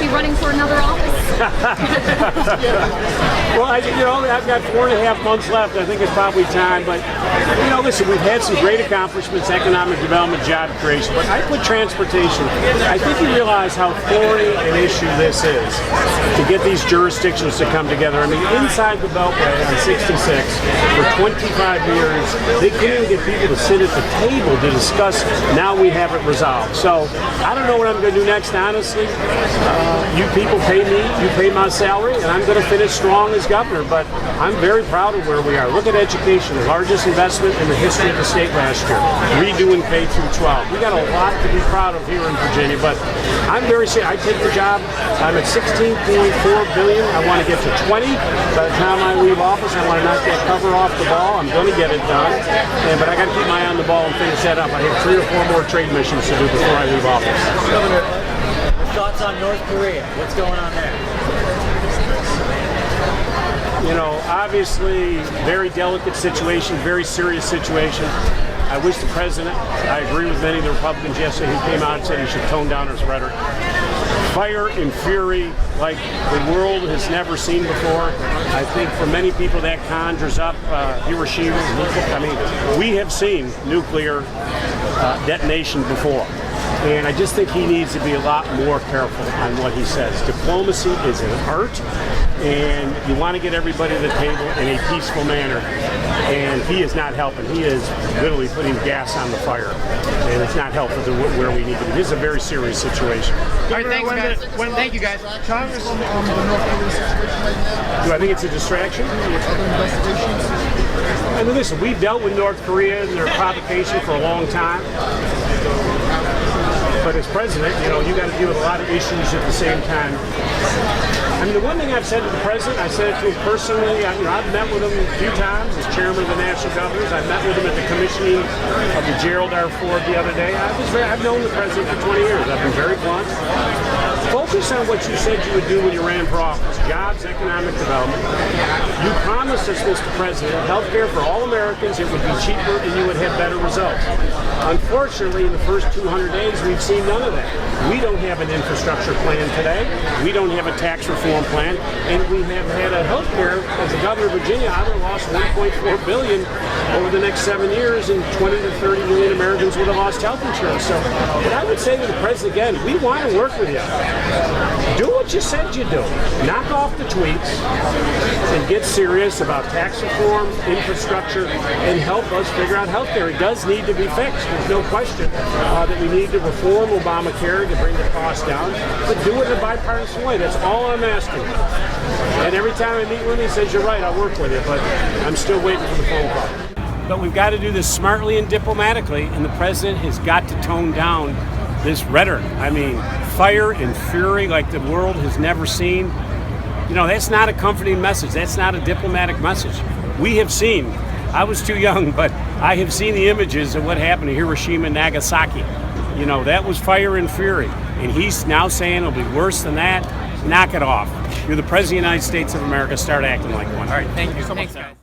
be running for another office? Well, I've got 4.5 months left. I think it's probably time. But, listen, we've had some great accomplishments, economic development, job creation. But I put transportation. I think you realize how thorny an issue this is to get these jurisdictions to come together. I mean, inside the Beltway on 66, for 25 years, they couldn't even get people to sit at the table to discuss. Now we have it resolved. So I don't know what I'm going to do next, honestly. You people pay me, you pay my salary, and I'm going to finish strong as governor. But I'm very proud of where we are. Look at education, the largest investment in the history of the state last year, redoing K through 12. We got a lot to be proud of here in Virginia, but I'm very serious. I take the job. I'm at 16.4 billion. I want to get to 20. By the time I leave office, I want to knock that cover off the ball. I'm going to get it done, but I got to keep my eye on the ball and finish that up. I have 3 or 4 more trade missions to do before I leave office. Governor, thoughts on North Korea? What's going on there? Obviously, very delicate situation, very serious situation. I wish the president, I agree with many of the Republicans yesterday who came out and said he should tone down his rhetoric. Fire and fury like the world has never seen before. I think for many people that conjures up Hiroshima. I mean, we have seen nuclear detonation before. And I just think he needs to be a lot more careful on what he says. Diplomacy is an art, and you want to get everybody to the table in a peaceful manner. And he is not helping. He is literally putting gas on the fire, and it's not helpful to where we need to be. This is a very serious situation. All right, thanks, guys. Thank you, guys. Congress on the North Korea situation right now? Do I think it's a distraction? Other investigations? I mean, listen, we've dealt with North Korea and their provocation for a long time. But as president, you got to deal with a lot of issues at the same time. I mean, the one thing I've said to the president, I said it to him personally. I've met with him a few times as chairman of the National Governors. I met with him at the commissioning of the Gerald R. Ford the other day. I've known the president for 20 years. I've been very blunt. Focus on what you said you would do when you ran for office. Jobs, economic development. You promised us, Mr. President, health care for all Americans. It would be cheaper and you would have better results. Unfortunately, in the first 200 days, we've seen none of that. We don't have an infrastructure plan today. We don't have a tax reform plan. And we have had a health care, as a governor of Virginia, I would have lost $1.4 billion over the next 7 years, and 20 to 30 million Americans would have lost health insurance. So, but I would say to the president again, we want to work with you. Do what you said you'd do. Knock off the tweets and get serious about tax reform, infrastructure, and help us figure out health care. It does need to be fixed. There's no question that we need to reform Obamacare to bring the cost down, but do it in a bipartisan way. That's all I'm asking. And every time I meet with him, he says, you're right, I'll work with you, but I'm still waiting for the phone call. But we've got to do this smartly and diplomatically, and the president has got to tone down this rhetoric. I mean, fire and fury like the world has never seen. That's not a comforting message. That's not a diplomatic message. We have seen, I was too young, but I have seen the images of what happened to Hiroshima and Nagasaki. That was fire and fury. And he's now saying it'll be worse than that. Knock it off. You're the President of the United States of America. Start acting like one. All right, thank you so much, guys.